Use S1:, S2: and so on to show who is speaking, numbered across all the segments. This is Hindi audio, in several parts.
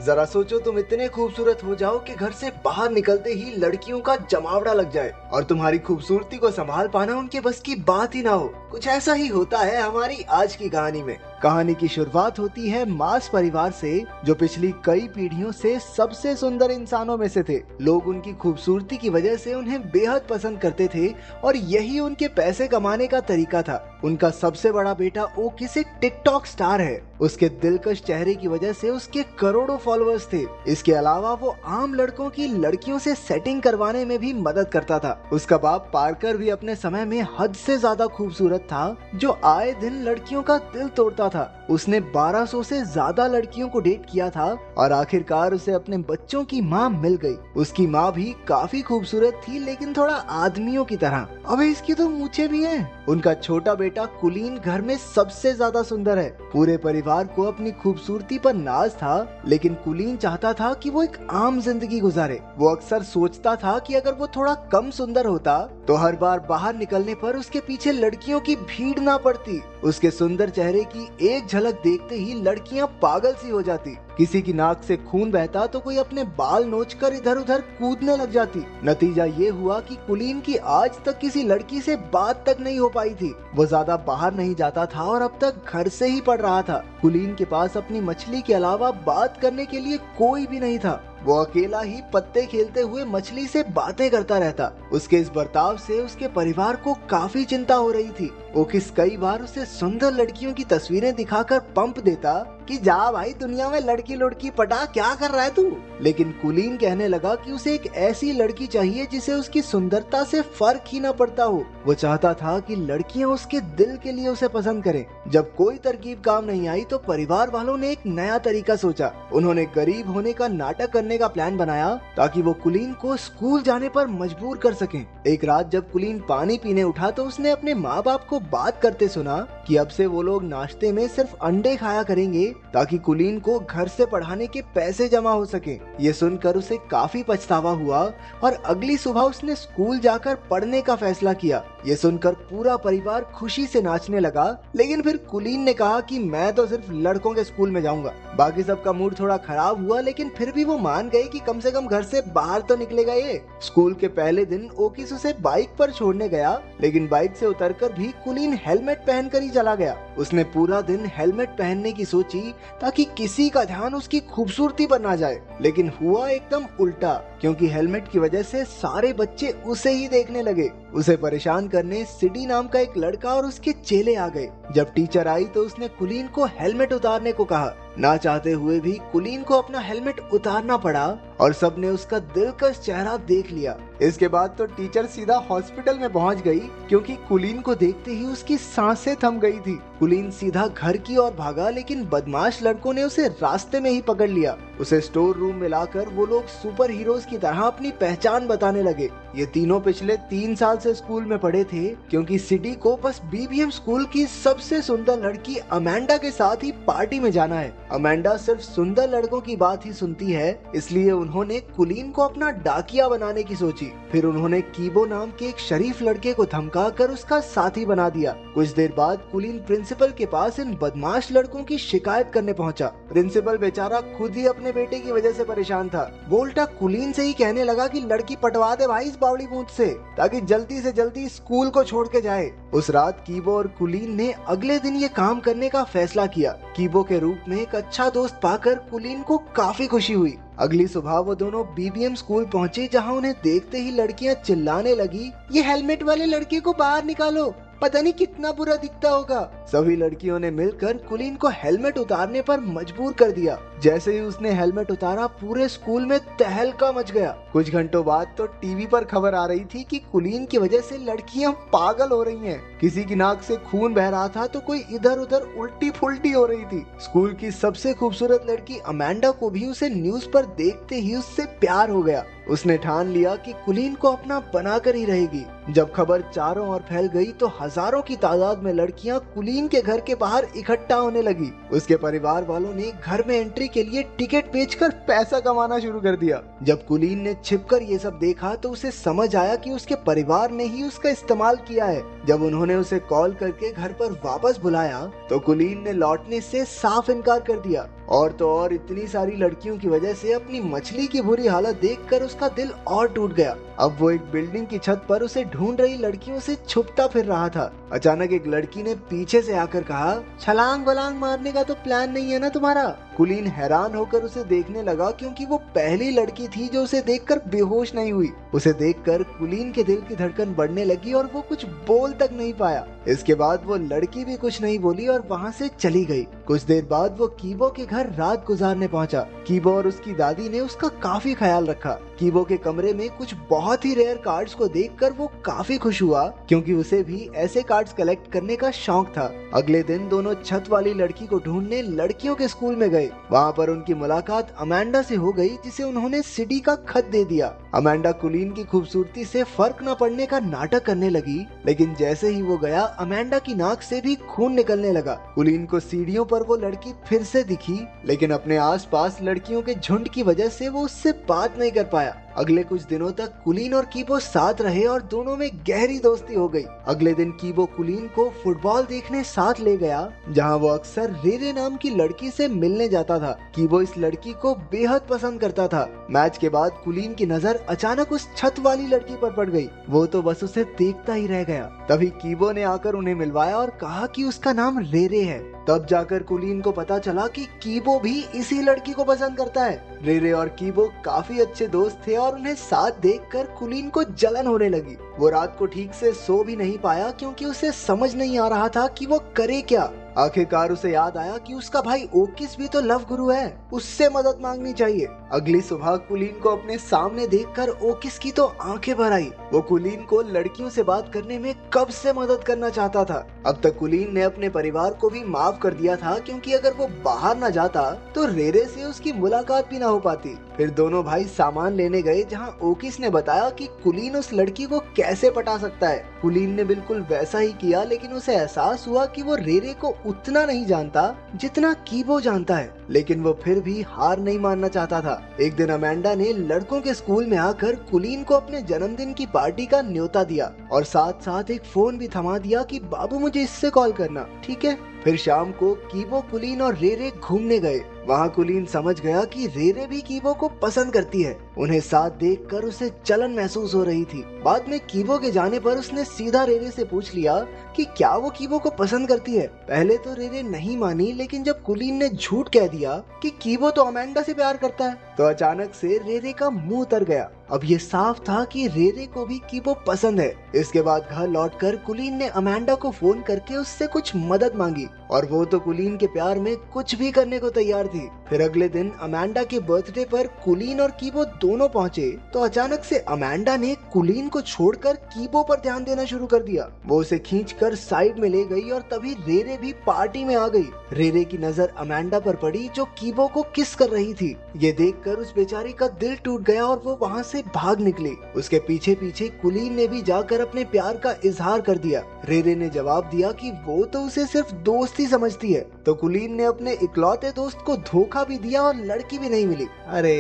S1: जरा सोचो, तुम इतने खूबसूरत हो जाओ कि घर से बाहर निकलते ही लड़कियों का जमावड़ा लग जाए और तुम्हारी खूबसूरती को संभाल पाना उनके बस की बात ही ना हो। कुछ ऐसा ही होता है हमारी आज की कहानी में। कहानी की शुरुआत होती है मास परिवार से, जो पिछली कई पीढ़ियों से सबसे सुंदर इंसानों में से थे। लोग उनकी खूबसूरती की वजह से उन्हें बेहद पसंद करते थे और यही उनके पैसे कमाने का तरीका था। उनका सबसे बड़ा बेटा ओकिस एक टिकटॉक स्टार है। उसके दिलकश चेहरे की वजह से उसके करोड़ों फॉलोअर्स थे। इसके अलावा वो आम लड़कों की लड़कियों से सेटिंग करवाने में भी मदद करता था। उसका बाप पार्कर भी अपने समय में हद से ज्यादा खूबसूरत था, जो आए दिन लड़कियों का दिल तोड़ता था। उसने 1200 से ज्यादा लड़कियों को डेट किया था और आखिरकार उसे अपने बच्चों की माँ मिल गई। उसकी माँ भी काफी खूबसूरत थी, लेकिन थोड़ा आदमियों की तरह। अबे इसकी तो मूंछें भी हैं। उनका छोटा बेटा कुलीन घर में सबसे ज्यादा सुंदर है। पूरे परिवार को अपनी खूबसूरती पर नाज था, लेकिन कुलीन चाहता था कि वो एक आम जिंदगी गुजारे। वो अक्सर सोचता था कि अगर वो थोड़ा कम सुंदर होता तो हर बार बाहर निकलने पर उसके पीछे लड़कियों की भीड़ ना पड़ती। उसके सुंदर चेहरे की एक झलक देखते ही लड़कियां पागल सी हो जाती। किसी की नाक से खून बहता तो कोई अपने बाल नोचकर इधर उधर कूदने लग जाती। नतीजा ये हुआ कि कुलीन की आज तक किसी लड़की से बात तक नहीं हो पाई थी। वो ज्यादा बाहर नहीं जाता था और अब तक घर से ही पढ़ रहा था। कुलीन के पास अपनी मछली के अलावा बात करने के लिए कोई भी नहीं था। वो अकेला ही पत्ते खेलते हुए मछली से बातें करता रहता। उसके इस बर्ताव से उसके परिवार को काफी चिंता हो रही थी। ओकिस कई बार उसे सुंदर लड़कियों की तस्वीरें दिखाकर पंप देता कि जा भाई, दुनिया में लड़की लड़की पटा, क्या कर रहा है तू। लेकिन कुलीन कहने लगा कि उसे एक ऐसी लड़की चाहिए जिसे उसकी सुंदरता से फर्क ही न पड़ता हो। वो चाहता था कि लड़कियां उसके दिल के लिए उसे पसंद करें। जब कोई तरकीब काम नहीं आई तो परिवार वालों ने एक नया तरीका सोचा। उन्होंने गरीब होने का नाटक करने का प्लान बनाया ताकि वो कुलीन को स्कूल जाने पर मजबूर कर सकें। एक रात जब कुलीन पानी पीने उठा तो उसने अपने माँ बाप को बात करते सुना कि अब से वो लोग नाश्ते में सिर्फ अंडे खाया करेंगे ताकि कुलीन को घर से पढ़ाने के पैसे जमा हो सके। ये सुनकर उसे काफी पछतावा हुआ और अगली सुबह उसने स्कूल जाकर पढ़ने का फैसला किया। ये सुनकर पूरा परिवार खुशी से नाचने लगा, लेकिन फिर कुलीन ने कहा कि मैं तो सिर्फ लड़कों के स्कूल में जाऊंगा। बाकी सबका मूड थोड़ा खराब हुआ, लेकिन फिर भी वो मान गए कि कम से कम घर से बाहर तो निकलेगा ये। स्कूल के पहले दिन ओकिस उसे बाइक पर छोड़ने गया, लेकिन बाइक से उतरकर भी कुलीन हेलमेट पहनकर ही चला गया। उसने पूरा दिन हेलमेट पहनने की सोची ताकि किसी का ध्यान उसकी खूबसूरती पर ना जाए, लेकिन हुआ एकदम उल्टा, क्योंकि हेलमेट की वजह से सारे बच्चे उसे ही देखने लगे। उसे परेशान करने सिडी नाम का एक लड़का और उसके चेले आ गए। जब टीचर आई तो उसने कुलीन को हेलमेट उतारने को कहा। ना चाहते हुए भी कुलीन को अपना हेलमेट उतारना पड़ा और सबने उसका दिलकश चेहरा देख लिया। इसके बाद तो टीचर सीधा हॉस्पिटल में पहुंच गई, क्योंकि कुलीन को देखते ही उसकी सांसें थम गई थी। कुलीन सीधा घर की ओर भागा, लेकिन बदमाश लड़कों ने उसे रास्ते में ही पकड़ लिया। उसे स्टोर रूम में लाकर वो लोग सुपर हीरोज की तरह अपनी पहचान बताने लगे। ये तीनों पिछले 3 साल से स्कूल में पढ़े थे, क्योंकि सिडी को बस बीबीएम स्कूल की सबसे सुंदर लड़की अमेंडा के साथ ही पार्टी में जाना है। अमेंडा सिर्फ सुंदर लड़कों की बात ही सुनती है, इसलिए उन्होंने कुलीन को अपना डाकिया बनाने की सोची। फिर उन्होंने कीबो नाम के एक शरीफ लड़के को धमकाकर उसका साथी बना दिया। कुछ देर बाद कुलीन प्रिंसिपल के पास इन बदमाश लड़कों की शिकायत करने पहुंचा। प्रिंसिपल बेचारा खुद ही अपने बेटे की वजह से परेशान था। वो उल्टा कुलीन से ही कहने लगा कि लड़की पटवा दे भाई इस बावड़ी पूंछ से, ताकि जल्दी से जल्दी स्कूल को छोड़ के जाए। उस रात कीबो और कुलीन ने अगले दिन ये काम करने का फैसला किया। कीबो के रूप में एक अच्छा दोस्त पाकर कुलीन को काफी खुशी हुई। अगली सुबह वो दोनों बीबीएम स्कूल पहुंचे, जहां उन्हें देखते ही लड़कियां चिल्लाने लगी, ये हेलमेट वाले लड़के को बाहर निकालो, पता नहीं कितना बुरा दिखता होगा। सभी लड़कियों ने मिलकर कुलीन को हेलमेट उतारने पर मजबूर कर दिया। जैसे ही उसने हेलमेट उतारा, पूरे स्कूल में तहलका मच गया। कुछ घंटों बाद तो टीवी पर खबर आ रही थी कि कुलीन की वजह से लड़कियां पागल हो रही हैं। किसी की नाक से खून बह रहा था तो कोई इधर उधर उल्टी फुल्टी हो रही थी। स्कूल की सबसे खूबसूरत लड़की अमेंडा को भी उसे न्यूज पर देखते ही उससे प्यार हो गया। उसने ठान लिया कि कुलीन को अपना बनाकर ही रहेगी। जब खबर चारों ओर फैल गई तो हजारों की तादाद में लड़कियां कुलीन के घर के बाहर इकट्ठा होने लगी। उसके परिवार वालों ने घर में एंट्री के लिए टिकट बेचकर पैसा कमाना शुरू कर दिया। जब कुलीन ने छिपकर ये सब देखा तो उसे समझ आया कि उसके परिवार ने ही उसका इस्तेमाल किया है। जब उन्होंने उसे कॉल करके घर पर वापस बुलाया तो कुलीन ने लौटने से साफ इनकार कर दिया। और तो और इतनी सारी लड़कियों की वजह से अपनी मछली की बुरी हालत देखकर उसका दिल और टूट गया। अब वो एक बिल्डिंग की छत पर उसे ढूंढ रही लड़कियों से छुपता फिर रहा था। अचानक एक लड़की ने पीछे से आकर कहा, छलांग वलांग मारने का तो प्लान नहीं है ना तुम्हारा? कुलीन हैरान होकर उसे देखने लगा, क्योंकि वो पहली लड़की थी जो उसे देखकर बेहोश नहीं हुई। उसे देखकर कुलीन के दिल की धड़कन बढ़ने लगी और वो कुछ बोल तक नहीं पाया। इसके बाद वो लड़की भी कुछ नहीं बोली और वहाँ से चली गई। कुछ देर बाद वो कीबो के घर रात गुजारने पहुंचा। कीबो और उसकी दादी ने उसका काफी ख्याल रखा। कीबो के कमरे में कुछ बहुत ही रेयर कार्ड्स को देखकर वो काफी खुश हुआ, क्योंकि उसे भी ऐसे कार्ड्स कलेक्ट करने का शौक था। अगले दिन दोनों छत वाली लड़की को ढूंढने लड़कियों के स्कूल में गए। वहाँ पर उनकी मुलाकात अमेंडा से हो गई, जिसे उन्होंने सिटी का खत दे दिया। अमेंडा कुलीन की खूबसूरती से फर्क न पड़ने का नाटक करने लगी, लेकिन जैसे ही वो गया अमेंडा की नाक से भी खून निकलने लगा। कुलीन को सीढ़ियों पर वो लड़की फिर से दिखी, लेकिन अपने आसपास लड़कियों के झुंड की वजह से वो उससे बात नहीं कर पाया। अगले कुछ दिनों तक कुलीन और कीबो साथ रहे और दोनों में गहरी दोस्ती हो गई। अगले दिन कीबो कुलीन को फुटबॉल देखने साथ ले गया, जहां वो अक्सर रेरे नाम की लड़की से मिलने जाता था। कीबो इस लड़की को बेहद पसंद करता था। मैच के बाद कुलीन की नजर अचानक उस छत वाली लड़की पर पड़ गई। वो तो बस उसे देखता ही रह गया। तभी कीबो ने आकर उन्हें मिलवाया और कहा कि उसका नाम रेरे है। तब जाकर कुलीन को पता चला कि कीबो भी इसी लड़की को पसंद करता है। रेरे और कीबो काफी अच्छे दोस्त थे और उन्हें साथ देखकर कुलीन को जलन होने लगी। वो रात को ठीक से सो भी नहीं पाया, क्योंकि उसे समझ नहीं आ रहा था कि वो करे क्या। आखिरकार उसे याद आया कि उसका भाई ओकिस भी तो लव गुरु है, उससे मदद मांगनी चाहिए। अगली सुबह कुलीन को अपने सामने देखकर ओकिस की तो आंखें भर आई। वो कुलीन को लड़कियों से बात करने में कब से मदद करना चाहता था। अब तक कुलीन ने अपने परिवार को भी माफ कर दिया था, क्योंकि अगर वो बाहर न जाता तो रेरे से उसकी मुलाकात भी न हो पाती। फिर दोनों भाई सामान लेने गए, जहां ओकिस ने बताया कि कुलीन उस लड़की को कैसे पटा सकता है। कुलीन ने बिल्कुल वैसा ही किया, लेकिन उसे एहसास हुआ कि वो रेरे को उतना नहीं जानता जितना कीबो जानता है। लेकिन वो फिर भी हार नहीं मानना चाहता था। एक दिन अमेंडा ने लड़कों के स्कूल में आकर कुलीन को अपने जन्मदिन की पार्टी का न्योता दिया और साथ साथ एक फोन भी थमा दिया कि बाबू मुझे इससे कॉल करना, ठीक है? फिर शाम को कीबो, कुलीन और रेरे घूमने गए। वहाँ कुलीन समझ गया कि रेरे भी कीबो को पसंद करती है। उन्हें साथ देखकर उसे जलन महसूस हो रही थी। बाद में कीबो के जाने पर उसने सीधा रेरे से पूछ लिया कि क्या वो कीबो को पसंद करती है। पहले तो रेरे नहीं मानी, लेकिन जब कुलीन ने झूठ कह दिया कि कीबो तो अमेंडा से प्यार करता है, तो अचानक से रेरे का मुंह उतर गया। अब ये साफ था कि रेरे को भी कीबो पसंद है। इसके बाद घर लौटकर कुलीन ने अमेंडा को फोन करके उससे कुछ मदद मांगी, और वो तो कुलीन के प्यार में कुछ भी करने को तैयार थी। फिर अगले दिन अमेंडा के बर्थडे पर कुलीन और कीबो दोनों पहुंचे, तो अचानक से अमेंडा ने कुलीन को छोड़कर कीबो पर ध्यान देना शुरू कर दिया। वो उसे खींचकर साइड में ले गई और तभी रेरे भी पार्टी में आ गई। रेरे की नजर अमेंडा पर पड़ी, जो कीबो को किस कर रही थी। ये देखकर उस बेचारी का दिल टूट गया और वो वहाँ से भाग निकली। उसके पीछे पीछे कुलीन ने भी जाकर अपने प्यार का इजहार कर दिया। रेरे ने जवाब दिया कि वो तो उसे सिर्फ दोस्त ही समझती है। तो कुलीन ने अपने इकलौते दोस्त को धोखा भी दिया और लड़की भी नहीं मिली। अरे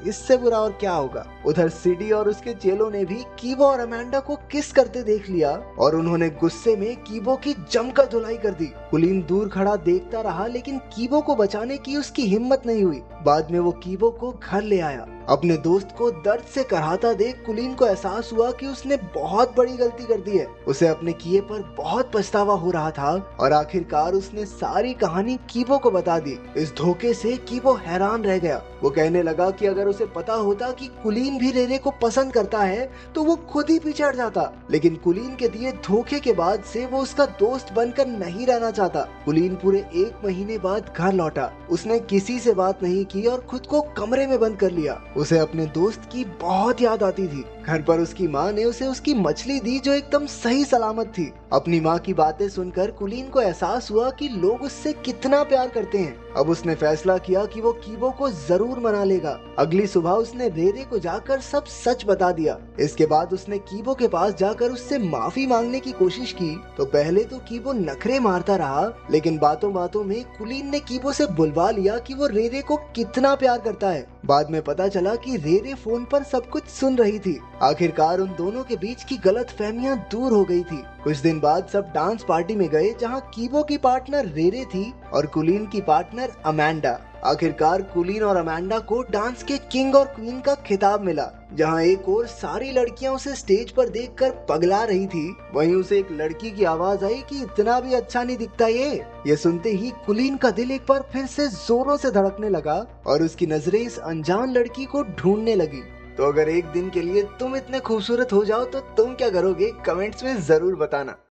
S1: इससे बुरा और क्या होगा। उधर सिडी और उसके चेलों ने भी कीबो और अमेंडा को किस करते देख लिया और उन्होंने गुस्से में कीबो की जमकर धुलाई कर दी। कुलीन दूर खड़ा देखता रहा, लेकिन कीबो को बचाने की उसकी हिम्मत नहीं हुई। बाद में वो कीबो को घर ले आया। अपने दोस्त को दर्द से कराहता देख कुलीन को एहसास हुआ कि उसने बहुत बड़ी गलती कर दी है। उसे अपने किए पर बहुत पछतावा हो रहा था और आखिरकार उसने सारी कहानी कीबो को बता दी। इस धोखे से कीबो हैरान रह गया। वो कहने लगा कि अगर उसे पता होता कि कुलीन भी रेरे को पसंद करता है तो वो खुद ही पीछे हट जाता, लेकिन कुलीन के दिए धोखे के बाद से वो उसका दोस्त बनकर नहीं रहना चाहता। कुलीन पूरे 1 महीने बाद घर लौटा। उसने किसी से बात नहीं की और खुद को कमरे में बंद कर लिया। उसे अपने दोस्त की बहुत याद आती थी। घर पर उसकी माँ ने उसे उसकी मछली दी, जो एकदम सही सलामत थी। अपनी माँ की बातें सुनकर कुलीन को एहसास हुआ कि लोग उससे कितना प्यार करते हैं। अब उसने फैसला किया कि वो कीबो को जरूर मना लेगा। अगली सुबह उसने रेरे को जाकर सब सच बता दिया। इसके बाद उसने कीबो के पास जाकर उससे माफी मांगने की कोशिश की। तो पहले तो कीबो नखरे मारता रहा, लेकिन बातों बातों में कुलीन ने कीबो से बुलवा लिया कि वो रेरे को कितना प्यार करता है। बाद में पता चला कि रेरे फोन पर सब कुछ सुन रही थी। आखिरकार उन दोनों के बीच की गलतफहमियां दूर हो गई थी। कुछ दिन बाद सब डांस पार्टी में गए, जहां कीबो की पार्टनर रेरे थी और कुलीन की पार्टनर अमेंडा। आखिरकार कुलीन और अमेंडा को डांस के किंग और क्वीन का खिताब मिला। जहां एक और सारी लड़कियां उसे स्टेज पर देखकर पगला रही थी, वहीं उसे एक लड़की की आवाज आई कि इतना भी अच्छा नहीं दिखता ये सुनते ही कुलीन का दिल एक बार फिर से जोरों से धड़कने लगा और उसकी नजरें इस अनजान लड़की को ढूंढने लगी। तो अगर एक दिन के लिए तुम इतने खूबसूरत हो जाओ तो तुम क्या करोगे, कमेंट्स में जरूर बताना।